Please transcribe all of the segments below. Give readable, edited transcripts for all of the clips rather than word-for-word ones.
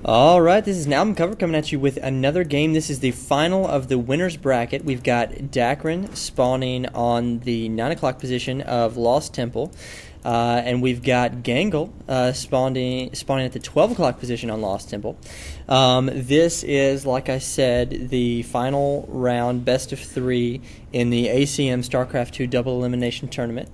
Alright, this is Album Cover coming at you with another game. This is the final of the winner's bracket. We've got Dakrin spawning on the 9 o'clock position of Lost Temple. And we've got Gangle spawning at the 12 o'clock position on Lost Temple. This is, like I said, the final round, best of 3 in the ACM Starcraft 2 Double Elimination Tournament.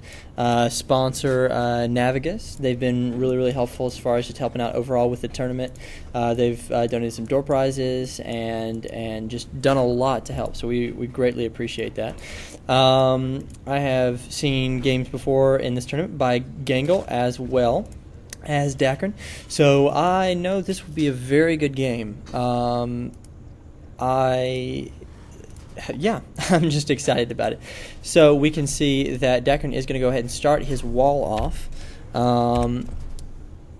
Sponsor Navigus. They've been really helpful as far as just helping out overall with the tournament. They've donated some door prizes and just done a lot to help, so we greatly appreciate that. I have seen games before in this tournament by Gangle as well as Dakrin, so I know this will be a very good game. Yeah, I'm just excited about it. So we can see that Dakrin is going to go ahead and start his wall off.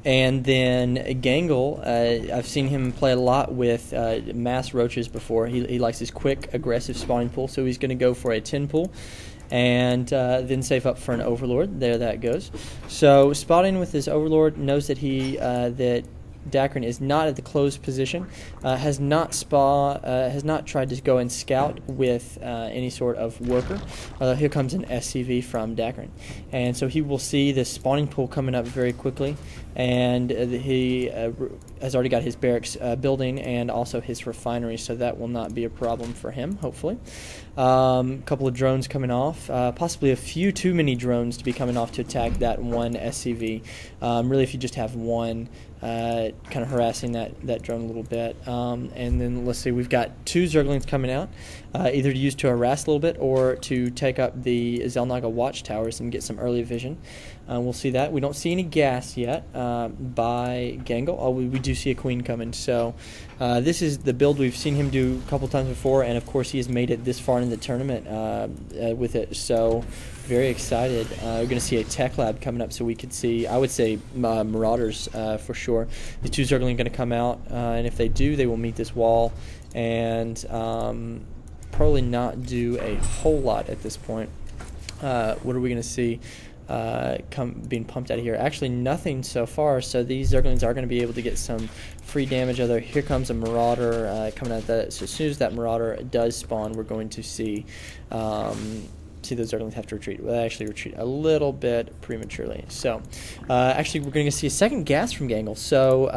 And then Gangle, I've seen him play a lot with mass roaches before. He likes his quick, aggressive spawning pool, so he's going to go for a 10 pool and then save up for an Overlord. There that goes. So spotting with his Overlord, knows that that Dakrin is not at the closed position, has not tried to go and scout with any sort of worker. Here comes an SCV from Dakrin, and so he will see the spawning pool coming up very quickly, and he has already got his barracks building and also his refinery, so that will not be a problem for him, hopefully. A couple of drones coming off, possibly a few too many drones to be coming off to attack that one SCV. Really, if you just have one, kind of harassing that drone a little bit. And then let's see, we've got 2 Zerglings coming out, either to use to harass a little bit or to take up the Xel'Naga watchtowers and get some early vision. We'll see that. We don't see any gas yet by Gangle. Oh, we do see a queen coming. So this is the build we've seen him do a couple times before, and of course he has made it this far in the tournament with it. So very excited. We're going to see a tech lab coming up, so we could see, I would say, marauders for sure. The 2 Zerglings are going to come out, and if they do, they will meet this wall and probably not do a whole lot at this point. What are we going to see being pumped out of here? Actually, nothing so far, so these Zerglings are going to be able to get some free damage. Although here comes a Marauder coming out that. So as soon as that Marauder does spawn, we're going to see those Zerglings have to retreat. Well, they actually retreat a little bit prematurely. So, actually, we're going to see a second gas from Gangle. So,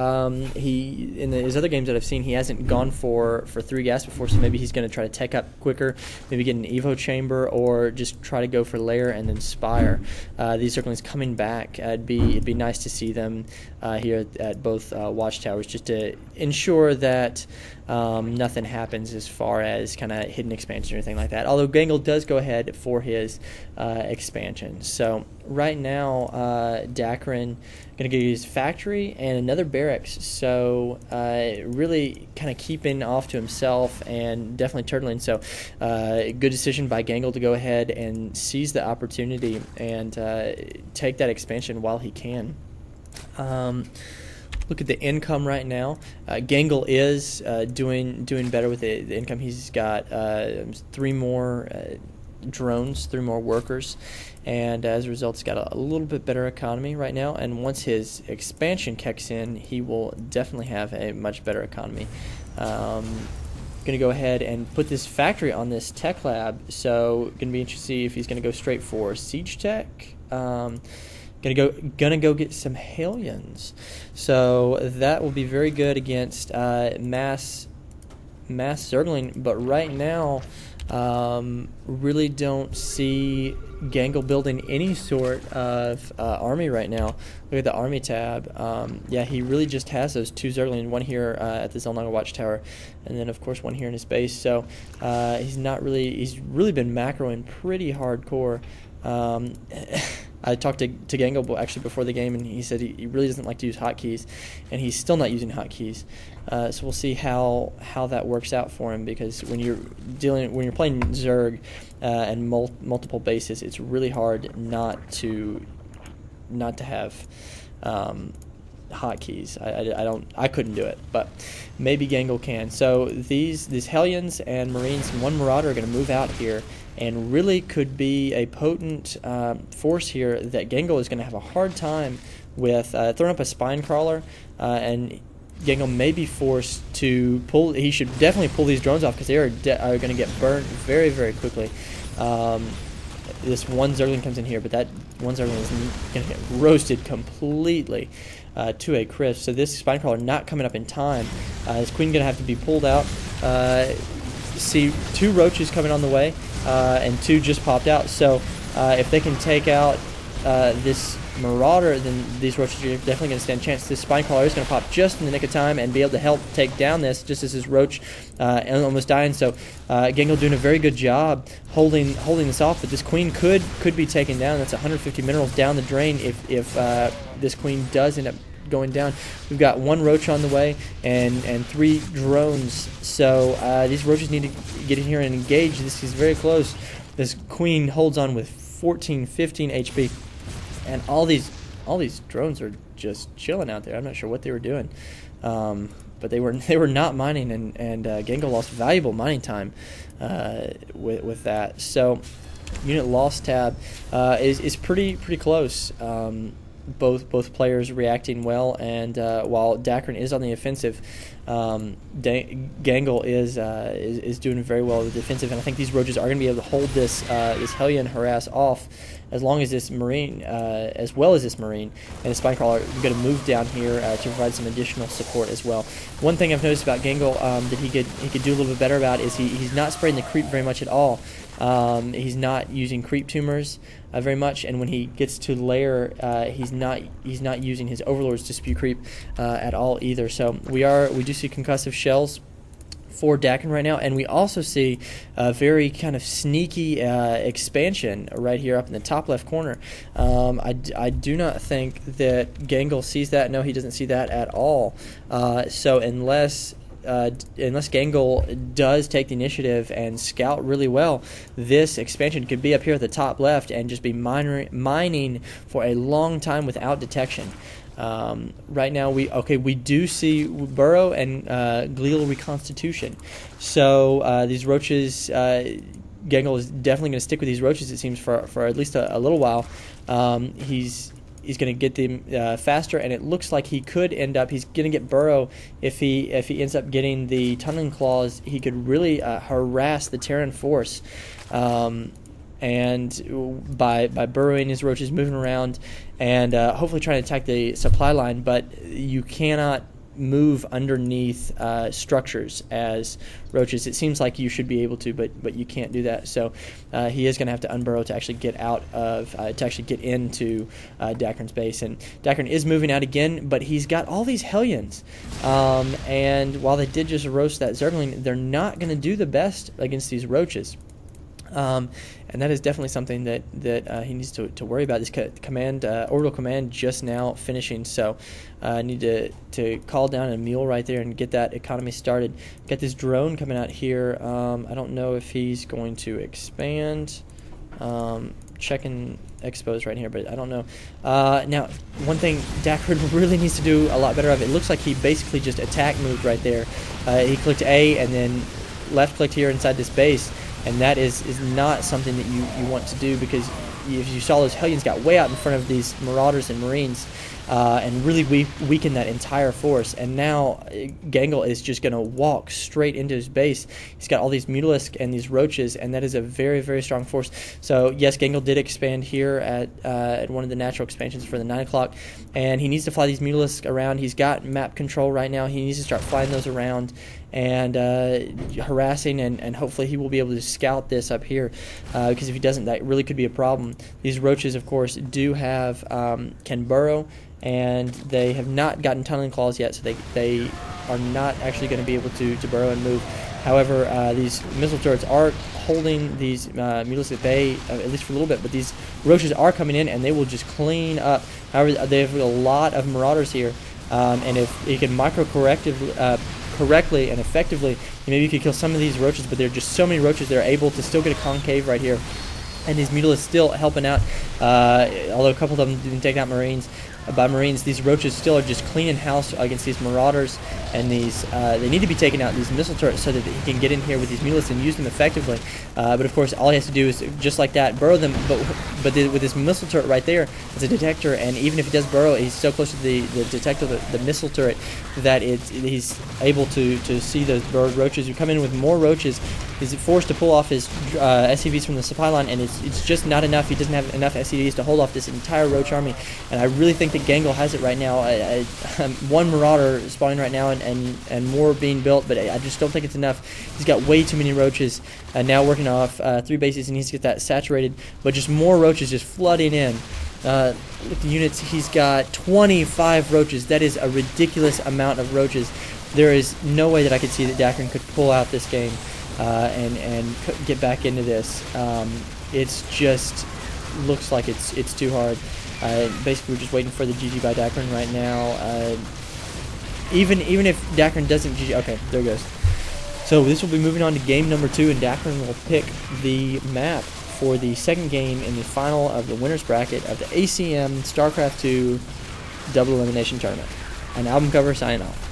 in his other games that I've seen, he hasn't gone for 3 gas before. So maybe he's going to try to tech up quicker, maybe get an Evo chamber, or just try to go for lair and then spire. These Zerglings coming back, it'd be nice to see them here at both watchtowers, just to ensure that nothing happens as far as kind of hidden expansion or anything like that. Although Gangle does go ahead for his expansion. So right now, Dakrin going to go use factory and another barracks. So really kind of keeping off to himself and definitely turtling. So good decision by Gangle to go ahead and seize the opportunity and take that expansion while he can. Look at the income right now. Gangle is doing better with the income. He's got 3 more drones, 3 more workers, and as a result, he's got a little bit better economy right now. And once his expansion kicks in, he will definitely have a much better economy. Going to go ahead and put this factory on this tech lab. So going to be interesting to see if he's going to go straight for siege tech. Gonna go get some Hellions, so that will be very good against mass Zergling. But right now, really don't see Gangle building any sort of army right now. Look at the army tab. Yeah, he really just has those 2 Zergling, one here at the Xel'Naga watchtower, and then of course one here in his base. So he's really been macroing pretty hardcore. I talked to Gangle actually before the game, and he said he really doesn't like to use hotkeys, and he's still not using hotkeys. So we'll see how that works out for him, because when you're playing Zerg and multiple bases, it's really hard not to have hotkeys. I couldn't do it, but maybe Gangle can. So these Hellions and Marines and 1 Marauder are going to move out here, and really could be a potent force here that Gangle is going to have a hard time with throwing up a spine crawler, and Gangle may be forced to pull. He should definitely pull these drones off because they are going to get burnt very, very quickly. This one Zergling comes in here, but that one Zergling is going to get roasted completely to a crisp. So this Spinecrawler not coming up in time. This Queen going to have to be pulled out. See 2 Roaches coming on the way, and 2 just popped out. So if they can take out this Marauder, then these Roaches are definitely going to stand a chance. This Spinecrawler is going to pop just in the nick of time and be able to help take down this, just as his Roach almost dying. So Gangle doing a very good job holding this off, but this Queen could be taken down. That's 150 minerals down the drain if this Queen does end up going down. We've got 1 Roach on the way and 3 drones. So these Roaches need to get in here and engage. This is very close. This Queen holds on with 14, 15 HP. And all these drones are just chilling out there. I'm not sure what they were doing, but they were not mining, and Gangle lost valuable mining time with that. So unit loss tab is pretty close. Both players reacting well, and while Dakrin is on the offensive, Gangle is doing very well with the defensive, and I think these Roaches are going to be able to hold this Hellion harass off as long as this Marine, as well as this Marine and the Spinecrawler are going to move down here to provide some additional support as well. One thing I've noticed about Gangle that he could do a little bit better about is he's not spraying the creep very much at all. He's not using creep tumors very much, and when he gets to lair, he's not using his Overlords to spew creep at all either. So we do see concussive shells for Dakrin right now, and we also see a very kind of sneaky expansion right here up in the top left corner. I do not think that Gangle sees that. No, he doesn't see that at all. So unless Gangle does take the initiative and scout really well, this expansion could be up here at the top left and just be mining for a long time without detection. Right now we do see burrow and glial reconstitution. So these Roaches, Gangle is definitely going to stick with these Roaches, it seems, for at least a little while. He's going to get them faster, and it looks like he could end up. He's going to get burrow if he ends up getting the tunneling claws. He could really harass the Terran force, and by burrowing his Roaches, moving around, and hopefully trying to attack the supply line. But you cannot move underneath structures as Roaches. It seems like you should be able to, but you can't do that. So he is going to have to unburrow to actually get out of, to actually get into Dakrin's base. And Dakrin is moving out again, but he's got all these Hellions. And while they did just roast that Zergling, they're not going to do the best against these Roaches. And that is definitely something that he needs to worry about. This orbital command just now finishing, so I need to call down a mule right there and get that economy started. Got this drone coming out here. I don't know if he's going to expand. Checking expos right here, but I don't know. Now, one thing Dakrin really needs to do a lot better of, it looks like he basically just attack moved right there. He clicked A and then left clicked here inside this base. And that is not something that you want to do, because if you saw those Hellions got way out in front of these Marauders and Marines and really weaken that entire force. And now Gangle is just going to walk straight into his base. He's got all these Mutalisk and these Roaches, and that is a very, very strong force. So yes, Gangle did expand here at one of the natural expansions for the 9 o'clock, and he needs to fly these Mutalisk around. He's got map control right now. He needs to start flying those around and harassing, and hopefully he will be able to scout this up here, because if he doesn't, that really could be a problem. These Roaches, of course, do have can burrow, and they have not gotten tunneling claws yet, so they are not actually going to be able to burrow and move. However, these missile turrets are holding these Mutalisks at bay, at least for a little bit, but these Roaches are coming in, and they will just clean up. However, they have a lot of Marauders here, and if he can correctly and effectively, maybe you could kill some of these Roaches, but there are just so many Roaches, they're able to still get a concave right here. And these Mutalisks still helping out, although a couple of them didn't take out Marines. by Marines. These roaches still are just cleaning house against these Marauders, and these they need to be taken out, these missile turrets, so that he can get in here with these mules and use them effectively. But of course, all he has to do is, just like that, burrow them. But with this missile turret right there, it's a detector, and even if he does burrow, he's so close to the detector, the missile turret, that he's able to see those bird roaches who come in with more roaches. He's forced to pull off his SCVs from the supply line, and it's just not enough. He doesn't have enough SCVs to hold off this entire roach army, and I really think that Gangle has it right now. One Marauder spawning right now, and more being built, but I just don't think it's enough. He's got way too many roaches, now working off 3 bases. He needs to get that saturated, but just more roaches just flooding in. Look at the units. He's got 25 roaches. That is a ridiculous amount of roaches. There is no way that I could see that Dakrin could pull out this game and get back into this. It's just looks like it's too hard. Basically, we're just waiting for the GG by Dakrin right now. Even if Dakrin doesn't GG, okay, there it goes. So this will be moving on to game number 2, and Dakrin will pick the map for the second game in the final of the winner's bracket of the ACM Starcraft 2 Double Elimination Tournament. An album cover signing off.